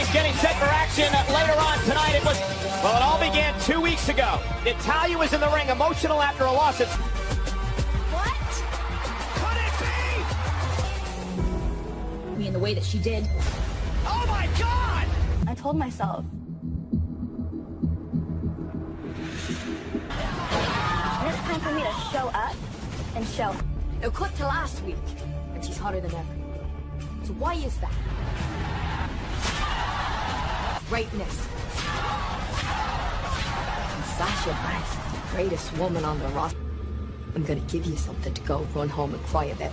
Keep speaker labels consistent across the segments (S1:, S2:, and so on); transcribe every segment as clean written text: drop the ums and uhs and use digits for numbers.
S1: is getting set for action later on tonight. It all began 2 weeks ago. Natalya was in the ring, emotional after a loss.
S2: What? Could it be? Me in the way that she did.
S1: Oh my God!
S2: I told myself. It's time for me to show up and show.
S3: Now click to last week, and she's hotter than ever. So why is that? Greatness. And Sasha Banks is the greatest woman on the roster. I'm gonna give you something to go run home and cry about.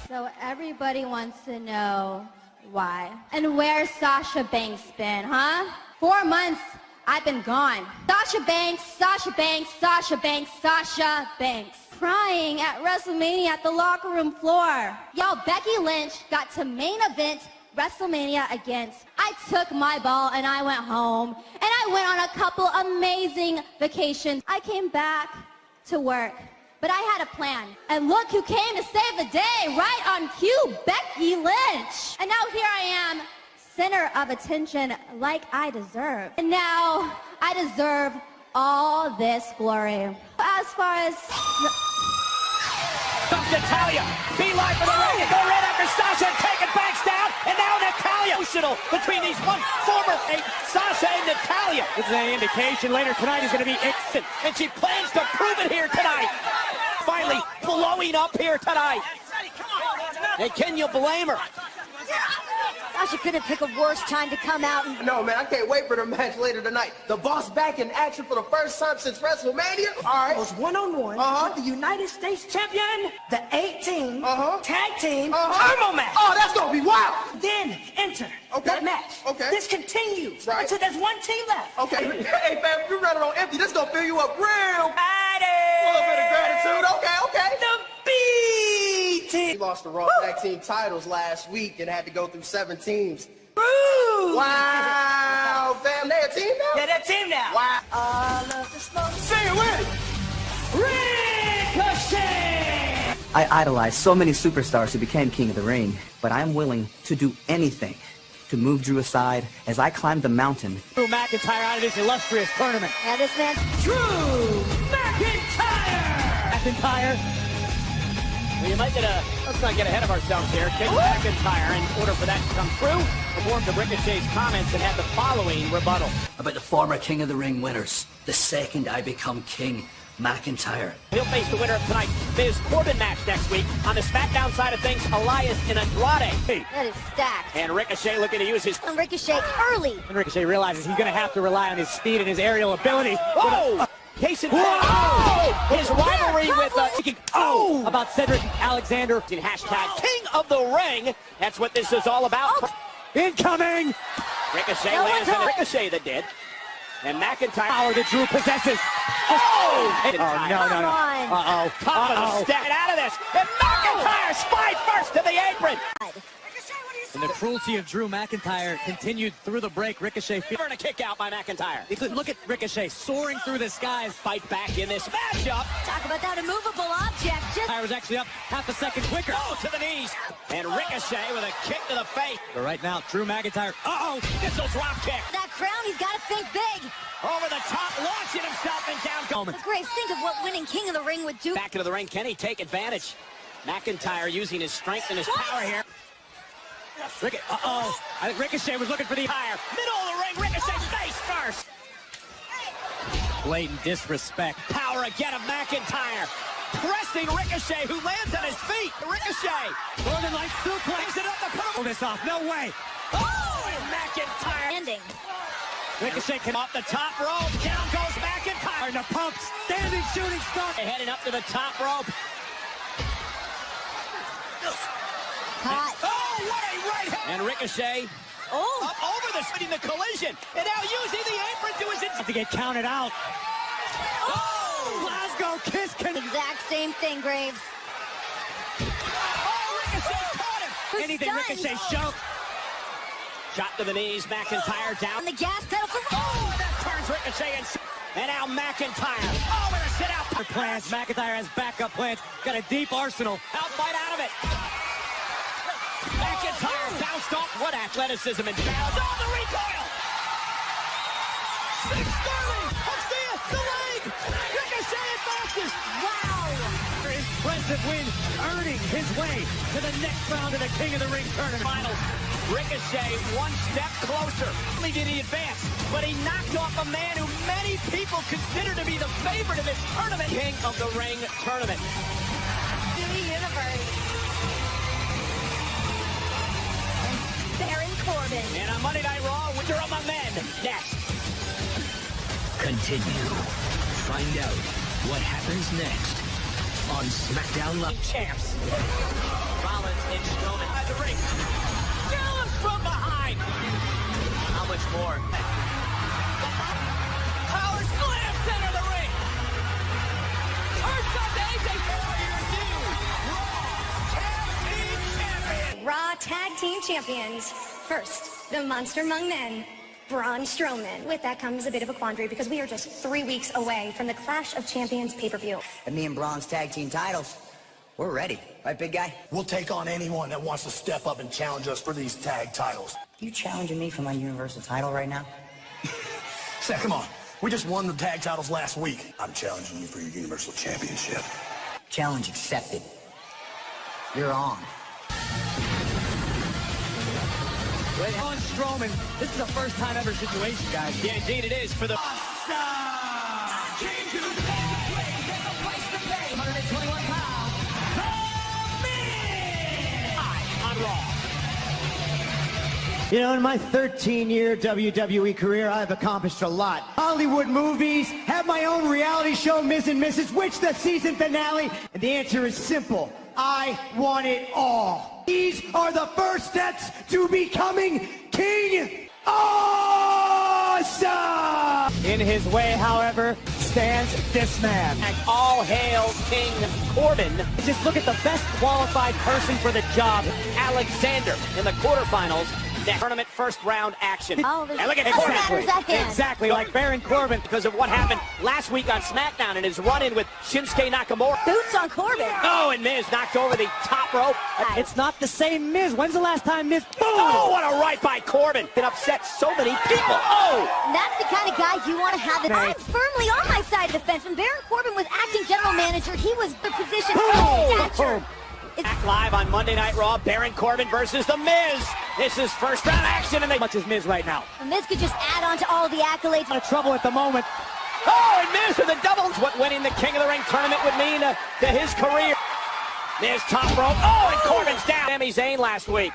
S4: So everybody wants to know why. And where's Sasha Banks been, huh? 4 months, I've been gone. Sasha Banks, Sasha Banks, Sasha Banks, Sasha Banks. Crying at WrestleMania at the locker room floor. Y'all, Becky Lynch got to main event WrestleMania against. I took my ball and I went home. And I went on a couple amazing vacations. I came back to work. But I had a plan. And look who came to save the day, right on cue, Becky Lynch. And now here I am, center of attention like I deserve. And now I deserve all this glory. As far as...
S1: Comes Natalya, beeline for the ring, go right after Sasha, taking Banks down, and now Natalya. Emotional between these former Sasha and Natalya. This is an indication later tonight is going to be instant, and she plans to prove it here tonight. Finally blowing up here tonight. And can you blame her?
S3: Sasha couldn't pick a worse time to come out and...
S5: No, man, I can't wait for the match later tonight. The boss back in action for the first time since WrestleMania. All right.
S6: Goes one-on-one with the United States champion, the 18 tag team turbo match.
S5: Oh, that's going to be wild.
S6: Then enter that match.
S5: Okay.
S6: This continues until there's one team left.
S5: Okay. Hey, fam, if you run it on empty, this going to fill you up real.
S6: Addie!
S5: A little bit of gratitude. Okay.
S6: The B team.
S5: We lost the Raw Tag Team titles last week and had to go through 7 teams.
S6: Woo!
S5: Wow, fam, they a team now?
S6: Yeah, they're a team now.
S5: Wow.
S6: All of the smoke.
S5: Say it with it.
S6: Ricochet!
S7: I idolize so many superstars who became King of the Ring, but I am willing to do anything to move Drew aside as I climb the mountain.
S1: Drew McIntyre out of this illustrious tournament.
S3: Now this man...
S6: Drew McIntyre!
S1: McIntyre. Well, you might let's not get ahead of ourselves here. King McIntyre, in order for that to come true, performed the Ricochet's comments and had the following rebuttal.
S8: About the former King of the Ring winners, the second I become King, McIntyre.
S1: He'll face the winner of tonight's Miz Corbin match next week. On the SmackDown side of things, Elias and Andrade.
S3: That is stacked.
S1: And Ricochet looking to use his...
S3: And Ricochet early.
S1: And Ricochet realizes he's going to have to rely on his speed and his aerial ability. Whoa! Case in point, his rivalry with about Cedric Alexander. Hashtag King of the Ring. That's what this is all about. Incoming! Ricochet lands on Ricochet that did. And McIntyre, power that Drew possesses. No. Top of the step. Get out of this. And McIntyre spied first to the apron.
S9: And the cruelty of Drew McIntyre continued through the break. Ricochet
S1: and a kick out by McIntyre.
S9: Look at Ricochet soaring through the skies.
S1: Fight back in this matchup.
S3: Talk about that immovable object.
S9: McIntyre was actually up half a second quicker.
S1: Oh, to the knees. And Ricochet with a kick to the face.
S9: But right now, Drew McIntyre.
S1: Missile drop kick.
S3: That crown, he's got to think big.
S1: Over the top, launching himself and down.
S3: Grace, think of what winning King of the Ring would do.
S1: Back into the ring, can he take advantage? McIntyre using his strength and his power here.
S9: I think Ricochet was looking for the
S1: tire. Middle of the ring, Ricochet face first.
S9: Blatant disrespect.
S1: Power again of McIntyre. Pressing Ricochet, who lands on his feet. Ricochet.
S9: Northern Light suplex it up the pull this off. No way.
S1: And McIntyre.
S3: Ending.
S9: Ricochet can
S1: off the top rope. Down goes McIntyre.
S9: And the pump. Standing shooting star.
S1: Heading up to the top rope.
S3: Hot.
S1: What a right hand. And Ricochet up over the collision. And now using the apron to his...
S9: To get counted out. Glasgow kiss.
S3: Exact same thing, Graves.
S1: Ricochet caught him.
S9: Anything Ricochet show.
S1: Shot to the knees, McIntyre down.
S3: On the gas pedal for...
S1: that turns Ricochet and now McIntyre. With a sit out.
S9: Plans. McIntyre has backup plans. Got a deep arsenal.
S1: Fight out of it. McIntyre bounced off. What athleticism and balance. Oh, the recoil! Sterling hooks the leg! Ricochet advances! Wow!
S9: Impressive win, earning his way to the next round of the King of the Ring tournament.
S1: Finals. Ricochet one step closer. Not only did he advance, but he knocked off a man who many people consider to be the favorite of this tournament. King of the Ring tournament.
S2: Universe. Baron Corbin.
S1: And on Monday Night Raw, winner of my men. Next.
S10: Continue. Find out what happens next on SmackDown Live.
S1: Champs. Rollins and Strowman by the ring. Challenge from behind. How much more? Power slam center of the ring. First up to AJ for your new Raw Tag Team Champions.
S2: Raw Tag Team Champions. First, the Monster Among Men, Braun Strowman. With that comes a bit of a quandary because we are just 3 weeks away from the Clash of Champions pay-per-view.
S7: And me and Braun's tag team titles, we're ready. Right, big guy?
S11: We'll take on anyone that wants to step up and challenge us for these tag titles.
S7: You challenging me for my Universal title right now?
S11: Seth, come on. We just won the tag titles last week. I'm challenging you for your Universal Championship.
S7: Challenge accepted. You're on.
S9: On Strowman, this is a first time ever situation, guys.
S1: Yeah, indeed it is for the...
S12: You know, in my 13-year WWE career, I've accomplished a lot. Hollywood movies, have my own reality show, Ms. and Mrs., which the season finale, and the answer is simple. I want it all. These are the first steps to becoming King Awesome!
S1: In his way, however, stands this man. And all hail King Corbin. Just look at the best qualified person for the job, Alexander, in the quarterfinals. Next tournament first round action.
S2: Oh,
S1: and look at exactly like Baron Corbin because of what happened last week on SmackDown and his run-in with Shinsuke Nakamura.
S2: Boots on Corbin.
S1: Oh, and Miz knocked over the top rope.
S9: It's not the same Miz. When's the last time Miz? Boom!
S1: Oh, what a right by Corbin. It upset so many people. Oh!
S2: That's the kind of guy you want to have. I'm firmly on my side of the fence. When Baron Corbin was acting general manager, he was the position of stature.
S1: Back live on Monday Night Raw, Baron Corbin versus The Miz. This is first round action, and they much as Miz right now.
S2: The Miz could just add on to all the accolades.
S9: Out of trouble at the moment.
S1: Oh, and Miz with the doubles. What winning the King of the Ring tournament would mean to his career. Miz top rope. Oh, and Corbin's down. Sami Zayn last week.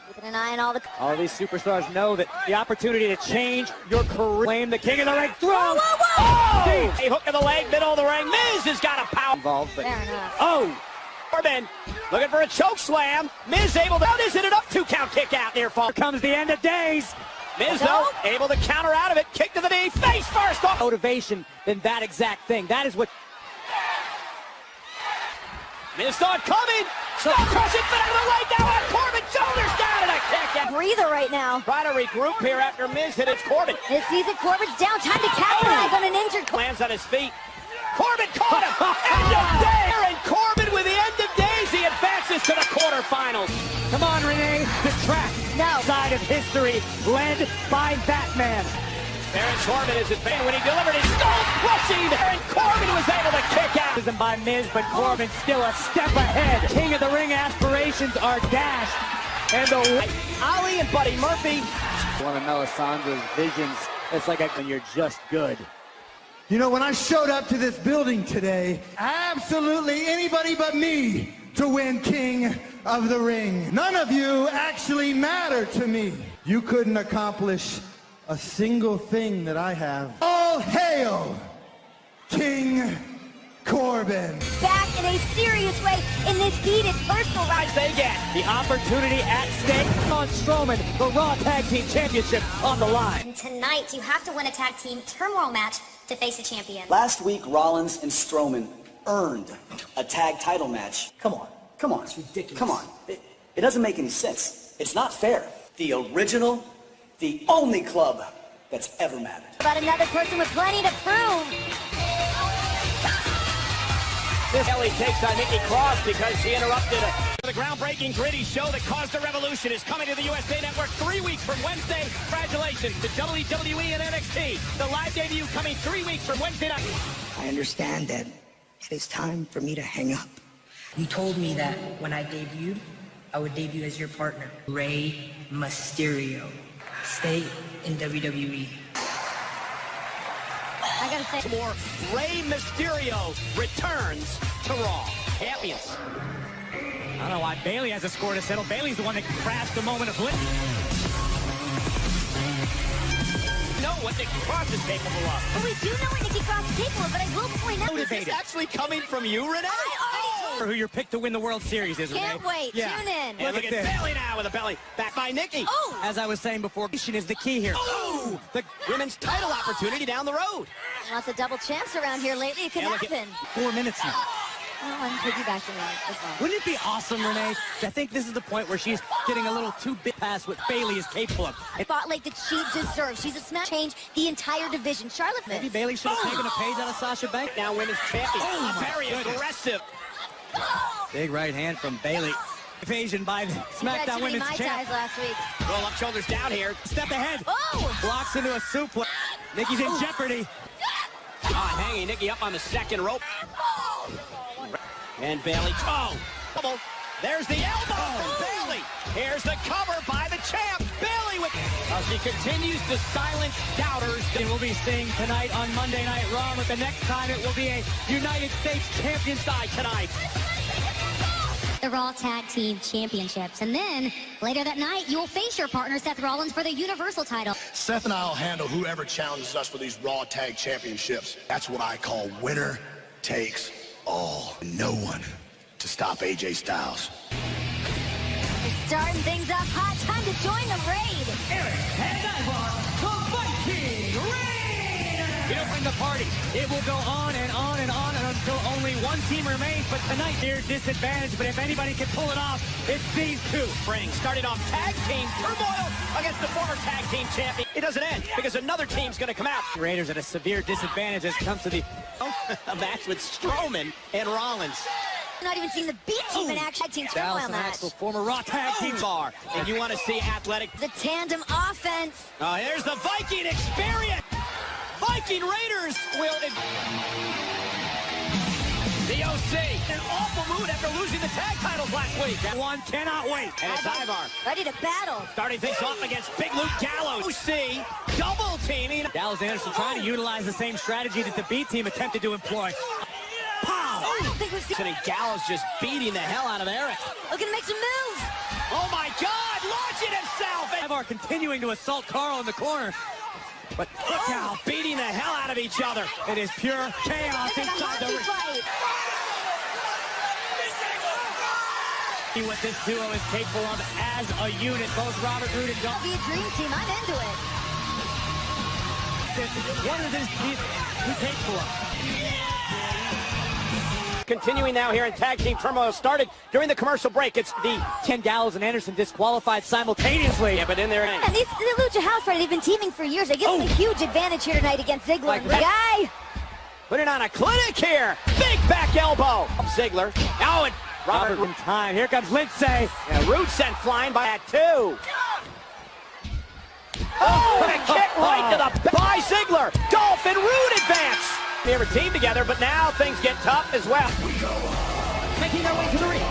S2: Keeping an eye on
S9: all these superstars know that the opportunity to change your career. Claim the King of the Ring. Throw.
S2: Whoa, whoa, whoa.
S1: Oh! A hook of the leg, middle of the ring. Miz has got a power
S9: involved, but
S2: fair enough.
S1: Oh! Corbin looking for a choke slam. Miz able to... How is it an up 2 count kick out near fall?
S9: Here comes the end of days.
S1: Miz, though, able to counter out of it. Kick to the knee. Face first. Off.
S9: Motivation than that exact thing. That is what...
S1: Miz saw it coming. Stop crushing foot out of the leg. Now on Corbin. Shoulders down and a kick out.
S2: Breather right now.
S1: Try to regroup here after Miz hit his Corbin.
S2: Miz sees it. Corbin's down. Time to capitalize on an injured...
S1: Lands on his feet. Corbin caught him. End of day. And Corbin with the end of days. He advances to the quarterfinals.
S9: Come on, Renee. The track.
S2: No.
S9: Side of history led by Batman.
S1: Baron Corbin is advanced when he delivered his skull crushing. Baron Corbin was able to kick out.
S9: By Miz, but Corbin still a step ahead. King of the Ring aspirations are dashed. And the
S1: Ali and Buddy Murphy.
S9: One of Melisandre's visions. It's like when you're just good.
S12: You know, when I showed up to this building today, absolutely anybody but me to win King of the Ring. None of you actually matter to me. You couldn't accomplish a single thing that I have. All hail King Corbin.
S2: Back in a serious way in this heated personal
S1: rise they get. The opportunity at stake on Strowman, the Raw Tag Team Championship on the line.
S2: And tonight, you have to win a tag team turmoil match to face a champion.
S7: Last week, Rollins and Strowman earned a tag title match. Come on. It's ridiculous. Come on. It doesn't make any sense. It's not fair. The original, the only club that's ever mattered.
S2: But another person with plenty to prove.
S1: This Kelly takes on Nikki Cross because she interrupted the groundbreaking, gritty show that caused a revolution is coming to the USA Network 3 weeks from Wednesday. Congratulations to WWE and NXT. The live debut coming 3 weeks from Wednesday night.
S13: I understand that it is time for me to hang up.
S14: You told me that when I debuted, I would debut as your partner, Rey Mysterio. Stay in WWE.
S2: I gotta say,
S1: more Rey Mysterio returns to Raw. Champions.
S9: I don't know why Bayley has a score to settle. Bayley's the one that crashed the moment of blitz.
S1: Know what Nikki Cross is capable of.
S2: well, we do know what Nikki Cross is capable of, but I will point out
S1: Is this actually coming from you, Renee?
S9: Who your pick to win the World Series is,
S2: Can't
S9: Renee.
S2: wait.
S9: Yeah.
S2: Tune in.
S1: And look at Bayley now with a belly back by Nikki.
S2: Oh!
S9: As I was saying before, is the key here.
S1: Oh! The women's title opportunity down the road.
S2: Lots of double champs around here lately. It could happen.
S9: 4 minutes now.
S2: Oh, I'm piggybacking on it as well.
S9: Wouldn't it be awesome, Renee? I think this is the point where she's getting a little too big past what Bayley is capable of.
S2: Spotlight that she deserves. She's a smack change the entire division. Charlotte.
S9: Maybe Bayley should have taken a page out of Sasha Banks.
S1: Now women's champion. Very
S9: goodness.
S1: aggressive.
S9: Big right hand from Bayley. Evasion by the SmackDown Women's Champ.
S2: Last week.
S1: Roll up, shoulders down here.
S9: Step ahead.
S2: Oh!
S9: Blocks into a suplex. Nikki's in jeopardy.
S1: Hanging Nikki up on the second rope. And Bayley. Oh! Double. There's the elbow from Bayley. Here's the cover by the champ. Bayley with. She continues to silence doubters.
S9: And we'll be seeing tonight on Monday Night Raw, but the next time it will be a United States champion side tonight.
S2: The Raw Tag Team Championships. And then, later that night, you will face your partner, Seth Rollins, for the Universal title.
S11: Seth and I will handle whoever challenges us for these Raw Tag Championships. That's what I call winner takes all. No one to stop AJ Styles.
S2: Starting things up hot. Time to join the raid.
S9: Eric and Ivar, the Viking Raid! It'll bring the party. It will go on and on and on until only one team remains. But tonight, they're disadvantaged. But if anybody can pull it off, it's these two.
S1: Ring started off tag team turmoil against the former tag team champion. It doesn't end because another team's going to come out.
S9: Raiders at a severe disadvantage as it comes to the
S1: a match with Strowman and Rollins.
S2: Not even seeing the B team in action. Team turmoil
S9: Dallas and
S2: match.
S9: Axel, former Raw tag team
S1: bar. And you want to see athletic.
S2: The tandem offense.
S1: Here's the Viking experience. Viking Raiders will. The OC, an awful mood after losing the tag titles last week.
S9: That one cannot wait.
S1: And it's Ivar.
S2: Ready to battle.
S1: Starting things off against Big Luke Gallows. OC, double teaming.
S9: Dallas Anderson trying to utilize the same strategy that the B team attempted to employ. Pow!
S2: I don't think we've seen.
S1: And Gallows just beating the hell out of Eric.
S2: Looking to make some moves.
S1: Oh my God, launching himself.
S9: Ivar continuing to assault Carl in the corner. But look now,
S1: beating the hell out of each other.
S9: It is pure chaos inside the ring. See what this duo is capable of as a unit. Both Robert Roode and John.
S2: Be a dream team. I'm into it.
S9: What is this he's capable of?
S1: Continuing now here in tag team turmoil started during the commercial break. It's the
S9: Ken Gallows and Anderson disqualified simultaneously.
S1: Yeah, but in there.
S2: And the Lucha House Party, they've been teaming for years. They give them a huge advantage here tonight against Ziggler. The guy.
S1: Putting on a clinic here. Big back elbow. Ziggler. Oh, and
S9: Robert in time. Here comes Lindsay.
S1: Yeah, Roode sent flying by at 2. Oh, and a kick right to the by Ziggler. Dolph and Roode advance. They ever teamed together, but now things get tough as well.
S9: Making their way to the ring.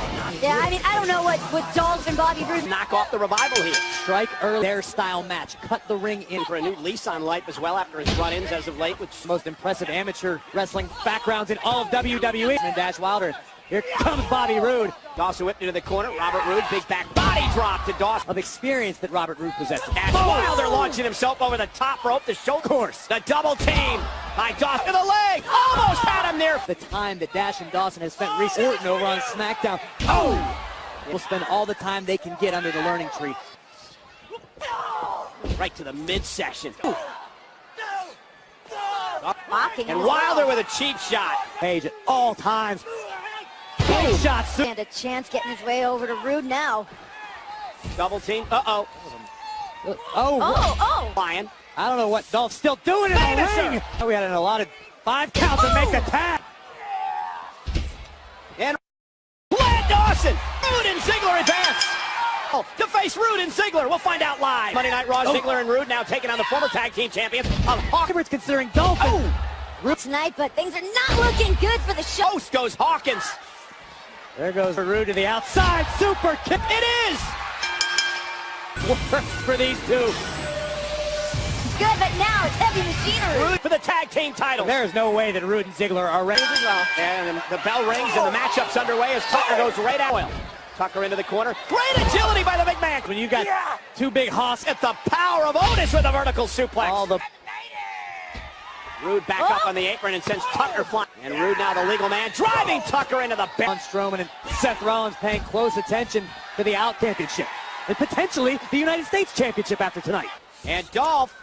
S2: Yeah, I mean, I don't know what Dolph and Bobby Roode.
S1: Knock off the revival here.
S9: Strike early. Their style match. Cut the ring in.
S1: For a new lease on life as well after his run-ins as of late. With
S9: most impressive amateur wrestling backgrounds in all of WWE. And Dash Wilder. Here comes Bobby Roode.
S1: Dawson whipped into the corner. Robert Roode, big back body drop to Dawson.
S9: Of experience that Robert Roode possesses.
S1: Dash Wilder launching himself over the top rope. The shoulder course. The double team by Dawson to the leg. Almost had him there.
S9: The time that Dash and Dawson has spent recently over on SmackDown. Oh! Will spend all the time they can get under the learning tree.
S1: Right to the midsection.
S2: And
S1: Wilder with a cheap shot.
S9: Page at all times. Big shots.
S2: And a chance getting his way over to Roode now.
S1: Double team. Uh-oh.
S2: Oh.
S1: Lion.
S9: I don't know what Dolph's still doing in the ring. We had an allotted 5 counts to make the tag.
S1: Ziggler advance. To face Rude and Ziggler. We'll find out live. Monday Night Raw, Ziggler and Rude now taking on the former tag team champions of Hawkins, considering Dolphin.
S15: Rude tonight, but things are not looking good for the show.
S1: Post goes Hawkins. There goes Rude to the outside. Super kick. It is! Works for these two.
S15: Good, but now it's heavy machinery.
S1: Rude for the tag team title. There is no way that Rude and Ziggler are ready as well. And the bell rings and the matchup's underway as Tucker goes right out. Tucker into the corner. Great agility by the McMahon. When you got two big hoss at the power of Otis with a vertical suplex. Rude back up on the apron and sends Tucker flying. And Rude now the legal man driving Tucker into the bench. Strowman and Seth Rollins paying close attention to the Out Championship. And potentially the United States Championship after tonight. And Dolph,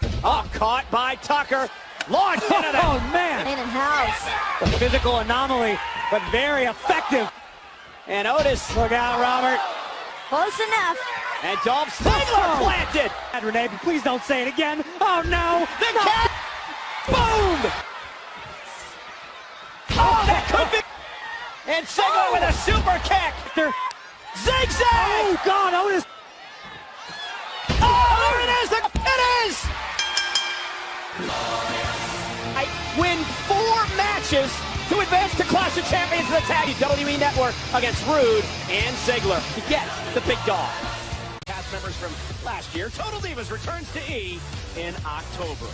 S1: caught by Tucker. Launched into that. Oh, man.
S15: In house.
S1: A physical anomaly, but very effective. And Otis, look out, Robert.
S15: Close enough.
S1: And Dolph Ziggler planted. And Renee, please don't say it again. Oh, no. The cat. Boom. Oh, that could be. And Ziggler with a super kick. Zigzag. Oh, God, Otis. Oh, there it is. It is. I win 4 matches to advance to Clash of Champions of the Tag WWE Network against Rude and Ziggler to get the big dog. Cast members from last year, Total Divas returns to E in October.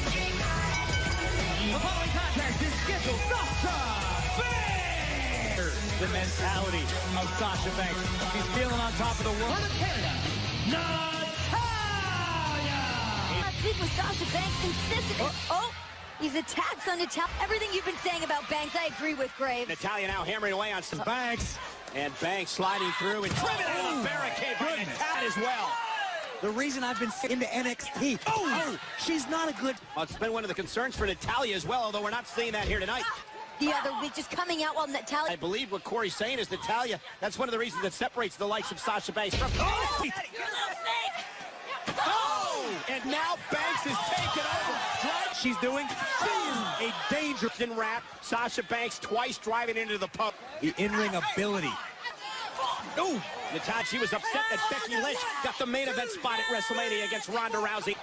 S9: The following contest is scheduled Sasha Banks. The mentality of Sasha Banks. She's feeling on top of the world. Of Canada, Natalya.
S15: I think with Sasha Banks consistent. He's attacked on Natalya. Everything you've been saying about Banks, I agree with Grave.
S1: Natalya now hammering away on some Banks. And Banks sliding through and driven out of the barricade by Natalya as well.
S16: The reason I've been into NXT. She's not a good.
S1: Well, it's been one of the concerns for Natalya as well, although we're not seeing that here tonight.
S15: The other week, just coming out while Natalya.
S1: I believe what Corey's saying is Natalya. That's one of the reasons that separates the likes of Sasha Banks from. And now Banks is taken over.
S16: She's doing
S1: a dangerous in wrap. Sasha Banks twice driving into the post.
S16: The in-ring ability.
S1: Ooh, Natalya, she was upset that Becky Lynch got the main event spot at WrestleMania against Ronda Rousey.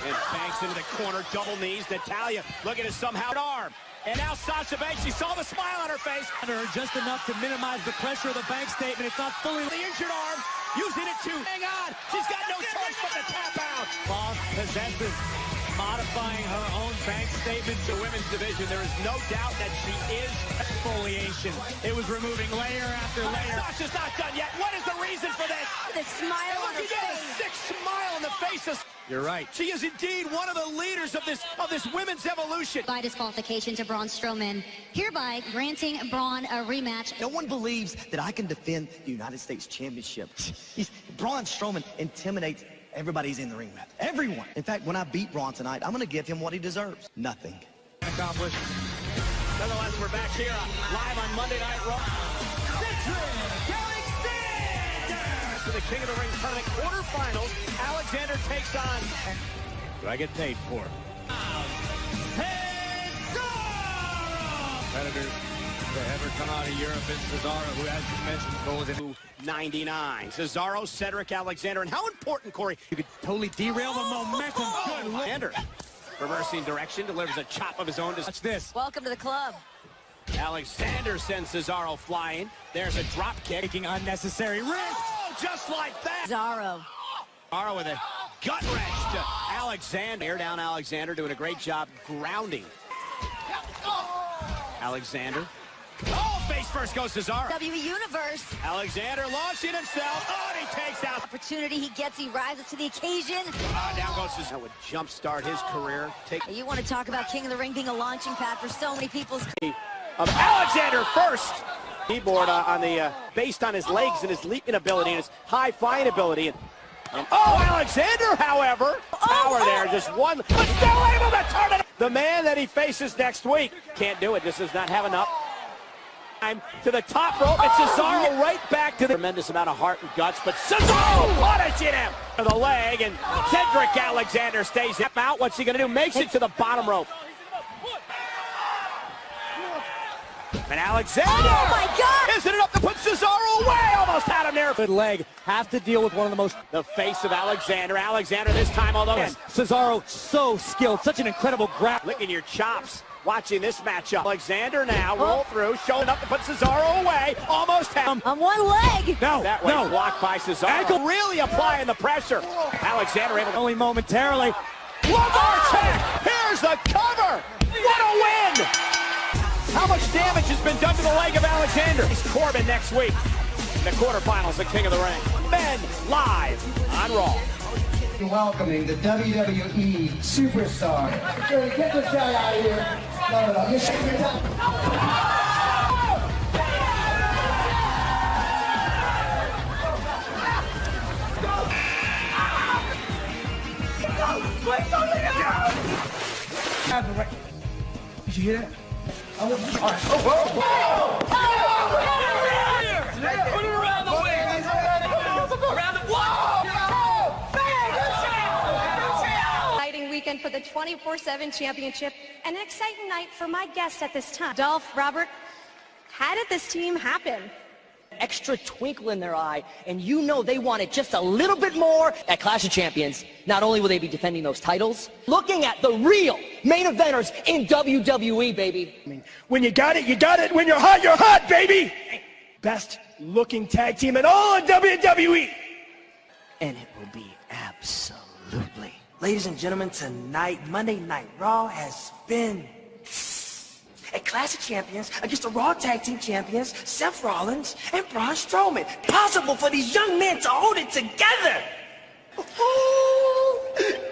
S1: And Banks into the corner, double knees. Natalya looking at somehow arm. And now Sasha Banks, she saw the smile on her face.
S16: Under her just enough to minimize the pressure of the Banks statement. It's not fully
S1: the injured arm, using it to hang on. She's got no choice but to tap out.
S16: Boss possesses, modifying her own Banks statement to women's division. There is no doubt that she is exfoliation. It was removing layer after layer.
S1: Sasha's not done yet. What is the reason for this?
S15: The smile on her face.
S1: A sick smile on the face of.
S16: You're right.
S1: She is indeed one of the leaders of this women's evolution.
S15: By disqualification to Braun Strowman, hereby granting Braun a rematch.
S17: No one believes that I can defend the United States Championship. Braun Strowman intimidates everybody's in the ring with. Everyone. In fact, when I beat Braun tonight, I'm going to give him what he deserves. Nothing.
S16: Accomplished.
S1: Nonetheless, we're back here live on Monday Night Raw. To the King of the Ring tournament quarterfinals, Alexander takes on.
S16: Do I get paid for? Competitors that ever come out of Europe and Cesaro, who as you mentioned goes into
S1: 99. Cesaro, Cedric Alexander, and how important, Corey?
S16: You could totally derail the momentum. Good look.
S1: Alexander, reversing direction, delivers a chop of his own.
S16: Watch this.
S15: Welcome to the club.
S1: Alexander sends Cesaro flying. There's a drop kick.
S16: Taking unnecessary risks.
S1: Oh, just like that.
S15: Cesaro
S1: with a gut wrench to Alexander. Air down Alexander doing a great job grounding. Alexander. Oh, face first goes Cesaro.
S15: WWE Universe.
S1: Alexander launching himself. Oh, and he takes out.
S15: Opportunity he gets, he rises to the occasion.
S1: Down goes Cesaro. That would jumpstart his career.
S15: You want to talk about King of the Ring being a launching pad for so many people's.
S1: Of Alexander first. Keyboard on the based on his legs and his leaping ability and his high flying ability. And Alexander, however, power there, just one, but still able to turn it. The man that he faces next week can't do it. Just does not have enough time to the top rope. It's Cesaro right back to the tremendous amount of heart and guts, but Cesaro punishing him to the leg, and Cedric Alexander stays out. What's he gonna do? Makes it to the bottom rope. And Alexander,
S15: oh my God,
S1: isn't enough to put Cesaro away on the almost had him there. Good leg. Has to deal with one of the most... The face of Alexander. Alexander this time, although... Cesaro, so skilled. Such an incredible grab. Licking your chops. Watching this matchup. Alexander now, roll through, showing up to put Cesaro away. Almost had him.
S15: On one leg.
S1: No, that way blocked by Cesaro. Ankle really applying the pressure. Alexander able to... Only momentarily. One more check. Here's the cover. What a win. How much damage has been done to the leg of Alexander? It's Corbin next week in the quarterfinals of King of the Ring. Men live on Raw.
S18: Welcoming the WWE Superstar. Get this guy out of here. No. You're shaking your time. Did you hear that? All right.
S9: Put it around the way. Around the block.
S2: Exciting weekend for the 24/7 championship and an exciting night for my guests at this time. Dolph, Robert, how did this team happen?
S19: Extra twinkle in their eye, and you know they wanted just a little bit more. At Clash of Champions, not only will they be defending those titles, looking at the real main eventers in WWE, baby.
S20: I mean, when you got it, you got it. When you're hot, baby. Best looking tag team in all of WWE.
S17: And it will be absolutely. Ladies and gentlemen, tonight, Monday Night Raw has been a Clash of Champions against the Raw Tag Team Champions, Seth Rollins and Braun Strowman. Possible for these young men to hold it together.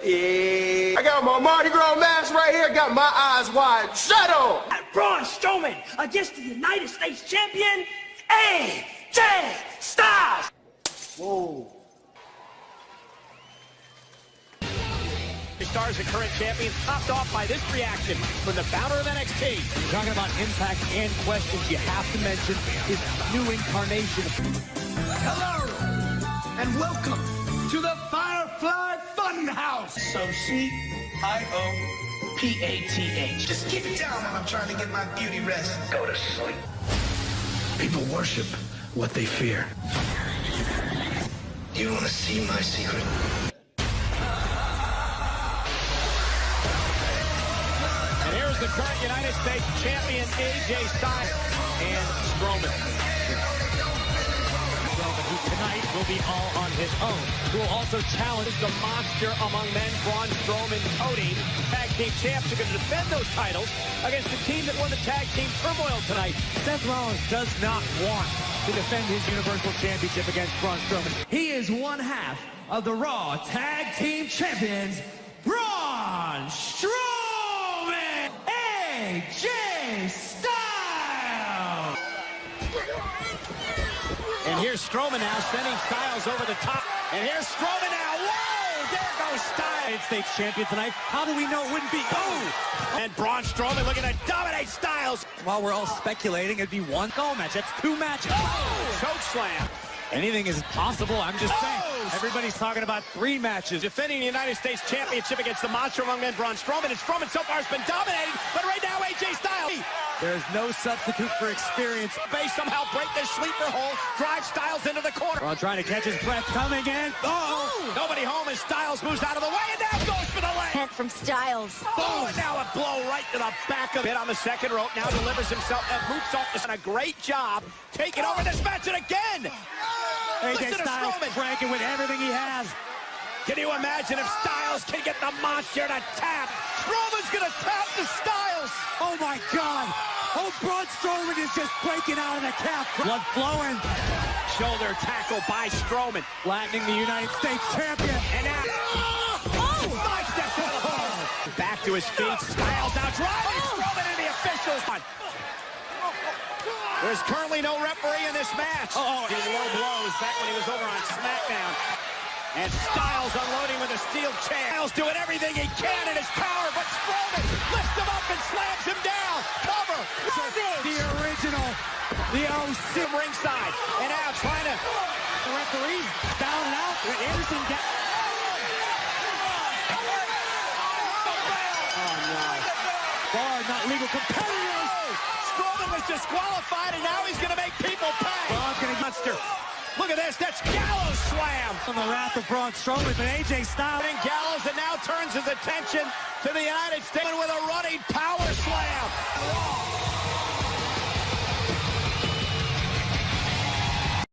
S5: Yeah. I got my Mardi Gras mask right here, got my eyes wide shut on.
S17: Braun Strowman against the United States Champion, AJ Styles. Whoa.
S16: Stars and current champions topped off by this reaction from the founder of NXT.
S1: Talking about impact and questions, you have to mention his new incarnation.
S10: Hello, and welcome to the Firefly Funhouse.
S11: So C-I-O-P-A-T-H.
S10: Just get down when I'm trying to get my beauty rest.
S11: Go to sleep. People worship what they fear.
S10: You want to see my secret?
S16: The current United States champion, AJ Styles, and Strowman. Strowman, who tonight will be all on his own, who will also challenge the monster among men, Braun Strowman, toting tag team champs, who are going to defend those titles against the team that won the tag team turmoil tonight.
S1: Seth Rollins does not want to defend his Universal Championship against Braun Strowman.
S9: He is one half of the Raw Tag Team Champions, Braun Strowman. AJ Styles!
S16: And here's Strowman now sending Styles over the top. And here's Strowman now. Whoa! There goes Styles.
S1: United States champion tonight. How do we know it wouldn't be? Oh!
S16: And Braun Strowman looking to dominate Styles.
S1: While we're all speculating, it'd be one goal match. That's two matches.
S16: Oh! Choke slam.
S1: Anything is possible. I'm just saying. Everybody's talking about 3 matches.
S16: Defending the United States Championship against the monster among men, Braun Strowman. And Strowman so far has been dominating, but right now AJ Styles.
S1: There's no substitute for experience.
S16: Bay somehow break this sleeper hole, drive Styles into the corner.
S1: Braun trying to catch his breath, coming in.
S16: Oh! Nobody home as Styles moves out of the way and now goes for the leg.
S15: From Styles.
S16: Oh, and now a blow right to the back of it on the second rope. Now delivers himself and moves off. Done a great job taking over this match and again.
S1: AJ Styles cranking with everything he has.
S16: Can you imagine if Styles can get the monster to tap? Strowman's going to tap the Styles.
S1: Oh, my God. Oh, Braun Strowman is just breaking out of the cap. Blood flowing.
S16: Shoulder tackle by Strowman.
S1: Flattening the United States champion.
S16: And now... Five steps to the hole. Back to his feet. Styles now driving Strowman and the officials. There's currently no referee in this match. He low blows back when he was over on SmackDown. And Styles unloading with a steel chair. Styles doing everything he can in his power, but Strowman lifts him up and slams him down. Cover.
S1: The original. The OC
S16: ringside. And now trying to...
S1: The referee down and out. Anderson down. Oh, no. Bar, not legal competitors.
S16: Strowman was disqualified, and now he's going to make people pay.
S1: Braun's going to monster.
S16: Look at this. That's Gallows slam.
S9: On the wrath of Braun Strowman, but AJ Styles.
S16: Gallows, and now turns his attention to the United States with a running power slam.